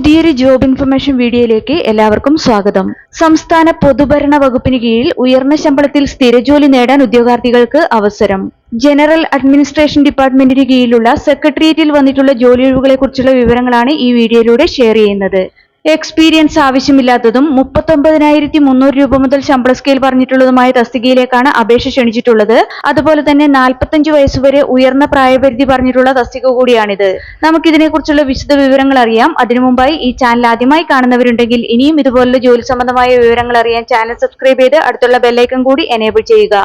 പുതിയൊരു job information വീഡിയോയിലേക്ക് എല്ലാവർക്കും സ്വാഗതം. സംസ്ഥാന പൊതുഭരണ വകുപ്പിന് കീഴിൽ ഉയർന്ന ശമ്പളത്തിൽ സ്ഥിരജോലി നേടാൻ ഉദ്യോഗാർത്ഥികൾക്ക് അവസരം. ജനറൽ അഡ്മിനിസ്ട്രേഷൻ ഡിപ്പാർട്ട്മെന്റിന് കീഴിലുള്ള സെക്രട്ടേറിയറ്റിൽ വന്നിട്ടുള്ള ജോലിയൊഴിവുകളെ കുറിച്ചുള്ള വിവരങ്ങളാണ് ഈ വീഡിയോയിലൂടെ ഷെയർ ചെയ്യുന്നത്. എക്സ്പീരിയൻസ് ആവശ്യമില്ലാത്തതും 39,300 രൂപ മുതൽ ശമ്പള സ്കെയിൽ പറഞ്ഞിട്ടുള്ളതുമായ തസ്തികയിലേക്കാണ് അപേക്ഷ ക്ഷണിച്ചിട്ടുള്ളത്. അതുപോലെ തന്നെ 45 വയസ്സുവരെ ഉയർന്ന പ്രായപരിധി പറഞ്ഞിട്ടുള്ള തസ്തിക കൂടിയാണിത്. നമുക്കിതിനെ കുറിച്ചുള്ള വിശദ വിവരങ്ങൾ അറിയാം. അതിനു മുമ്പായി ഈ ചാനൽ ആദ്യമായി കാണുന്നവരുണ്ടെങ്കിൽ ഇനിയും ഇതുപോലുള്ള ജോലി സംബന്ധമായ വിവരങ്ങൾ അറിയാൻ ചാനൽ സബ്സ്ക്രൈബ് ചെയ്ത് അടുത്തുള്ള ബെല്ലൈക്കൺ കൂടി എനേബിൾ ചെയ്യുക.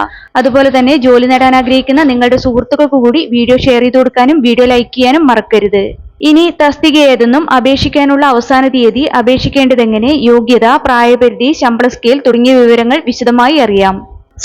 അതുപോലെ തന്നെ ജോലി നേടാൻ ആഗ്രഹിക്കുന്ന നിങ്ങളുടെ സുഹൃത്തുക്കൾക്ക് കൂടി വീഡിയോ ഷെയർ ചെയ്ത് കൊടുക്കാനും വീഡിയോ ലൈക്ക് ചെയ്യാനും മറക്കരുത്. ഇനി തസ്തിക ഏതെന്നും അപേക്ഷിക്കാനുള്ള അവസാന തീയതി, അപേക്ഷിക്കേണ്ടതെങ്ങനെ, യോഗ്യത, പ്രായപരിധി, ശമ്പള സ്കെയിൽ തുടങ്ങിയ വിവരങ്ങൾ വിശദമായി അറിയാം.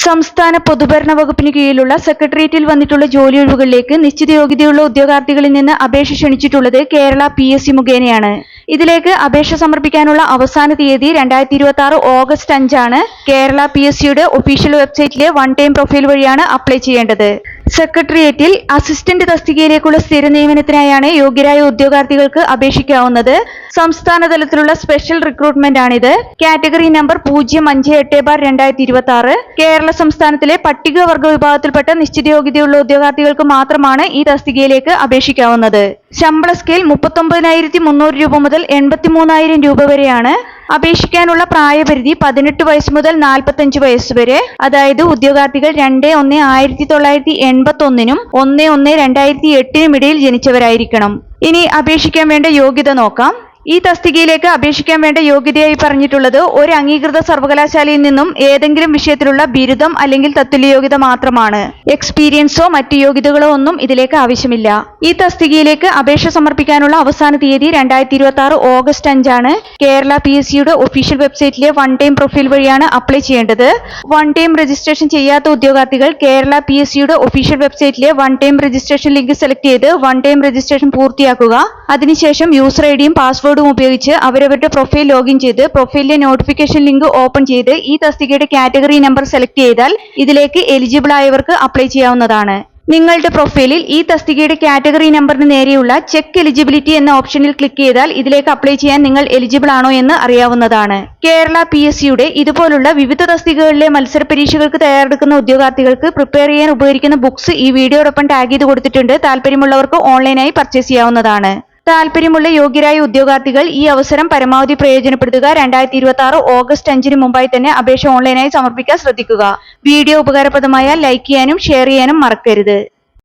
സംസ്ഥാന പൊതുഭരണ വകുപ്പിന് കീഴിലുള്ള സെക്രട്ടേറിയറ്റിൽ വന്നിട്ടുള്ള ജോലിയൊഴിവുകളിലേക്ക് നിശ്ചിത യോഗ്യതയുള്ള ഉദ്യോഗാർത്ഥികളിൽ നിന്ന് അപേക്ഷ ക്ഷണിച്ചിട്ടുള്ളത് കേരള PSC മുഖേനയാണ്. ഇതിലേക്ക് അപേക്ഷ സമർപ്പിക്കാനുള്ള അവസാന തീയതി 2026 ഓഗസ്റ്റ് 5 ആണ്. കേരള PSCയുടെ ഒഫീഷ്യൽ വെബ്സൈറ്റിലെ വൺ ടൈം പ്രൊഫൈൽ വഴിയാണ് അപ്ലൈ ചെയ്യേണ്ടത്. സെക്രട്ടേറിയറ്റിൽ അസിസ്റ്റന്റ് തസ്തികയിലേക്കുള്ള സ്ഥിര നിയമനത്തിനായാണ് യോഗ്യരായ ഉദ്യോഗാർത്ഥികൾക്ക് അപേക്ഷിക്കാവുന്നത്. സംസ്ഥാന തലത്തിലുള്ള സ്പെഷ്യൽ റിക്രൂട്ട്മെന്റ് ആണിത്. Category number 058/2026. കേരള സംസ്ഥാനത്തിലെ പട്ടികവർഗ വിഭാഗത്തിൽപ്പെട്ട നിശ്ചിത യോഗ്യതയുള്ള ഉദ്യോഗാർത്ഥികൾക്ക് മാത്രമാണ് ഈ തസ്തികയിലേക്ക് അപേക്ഷിക്കാവുന്നത്. ശമ്പള സ്കെയിൽ 39,300 രൂപ മുതൽ 83,000 രൂപ വരെയാണ്. അപേക്ഷിക്കാനുള്ള പ്രായപരിധി 18 വയസ്സ് മുതൽ 45 വയസ്സ് വരെ. അതായത് ഉദ്യോഗാർത്ഥികൾ 2/1/1981 1/1/2008 ഇടയിൽ ജനിച്ചവരായിരിക്കണം. ഇനി അപേക്ഷിക്കാൻ വേണ്ട യോഗ്യത നോക്കാം. ഈ തസ്തികയിലേക്ക് അപേക്ഷിക്കാൻ വേണ്ട യോഗ്യതയായി പറഞ്ഞിട്ടുള്ളത് ഒരു അംഗീകൃത സർവകലാശാലയിൽ നിന്നും ഏതെങ്കിലും വിഷയത്തിലുള്ള ബിരുദം അല്ലെങ്കിൽ തത്തുല്യ യോഗ്യത മാത്രമാണ്. എക്സ്പീരിയൻസോ മറ്റു യോഗ്യതകളോ ഒന്നും ഇതിലേക്ക് ആവശ്യമില്ല. ഈ തസ്തികയിലേക്ക് അപേക്ഷ സമർപ്പിക്കാനുള്ള അവസാന തീയതി 2026 ഓഗസ്റ്റ് 5 ആണ്. കേരള PSCയുടെ ഒഫീഷ്യൽ വെബ്സൈറ്റിലെ വൺ ടൈം പ്രൊഫൈൽ വഴിയാണ് അപ്ലൈ ചെയ്യേണ്ടത്. വൺ ടൈം രജിസ്ട്രേഷൻ ചെയ്യാത്ത ഉദ്യോഗാർത്ഥികൾ കേരള PSCയുടെ ഒഫീഷ്യൽ വെബ്സൈറ്റിലെ one time registration link select ചെയ്ത് വൺ ടൈം രജിസ്ട്രേഷൻ പൂർത്തിയാക്കുക. അതിനുശേഷം യൂസർ ഐഡിയും പാസ്വേഡും ഉപയോഗിച്ച് അവരവരുടെ പ്രൊഫൈൽ ലോഗിൻ ചെയ്ത് പ്രൊഫൈലിലെ നോട്ടിഫിക്കേഷൻ ലിങ്ക് ഓപ്പൺ ചെയ്ത് ഈ തസ്തികയുടെ കാറ്റഗറി നമ്പർ സെലക്ട് ചെയ്താൽ ഇതിലേക്ക് എലിജിബിൾ ആയവർക്ക് അപ്ലൈ ചെയ്യാവുന്നതാണ്. നിങ്ങളുടെ പ്രൊഫൈലിൽ ഈ തസ്തികയുടെ കാറ്റഗറി നമ്പറിന് നേരെയുള്ള ചെക്ക് എലിജിബിലിറ്റി എന്ന ഓപ്ഷനിൽ ക്ലിക്ക് ചെയ്താൽ ഇതിലേക്ക് അപ്ലൈ ചെയ്യാൻ നിങ്ങൾ എലിജിബിൾ ആണോ എന്ന് അറിയാവുന്നതാണ്. കേരള PSCയുടെ ഇതുപോലുള്ള വിവിധ തസ്തികകളിലെ മത്സര പരീക്ഷകൾക്ക് തയ്യാറെടുക്കുന്ന ഉദ്യോഗാർത്ഥികൾക്ക് പ്രിപ്പയർ ചെയ്യാൻ ഉപകരിക്കുന്ന ബുക്സ് ഈ വീഡിയോടൊപ്പം ടാഗ് ചെയ്ത് കൊടുത്തിട്ടുണ്ട്. താല്പര്യമുള്ളവർക്ക് ഓൺലൈനായി പർച്ചേസ് ചെയ്യാവുന്നതാണ്. താല്പര്യമുള്ള യോഗ്യരായ ഉദ്യോഗാർത്ഥികൾ ഈ അവസരം പരമാവധി പ്രയോജനപ്പെടുത്തുക. 2026 ഓഗസ്റ്റ് 5 മുമ്പായി തന്നെ അപേക്ഷ ഓൺലൈനായി സമർപ്പിക്കാൻ ശ്രദ്ധിക്കുക. വീഡിയോ ഉപകാരപ്രദമായാൽ ലൈക്ക് ചെയ്യാനും ഷെയർ ചെയ്യാനും മറക്കരുത്.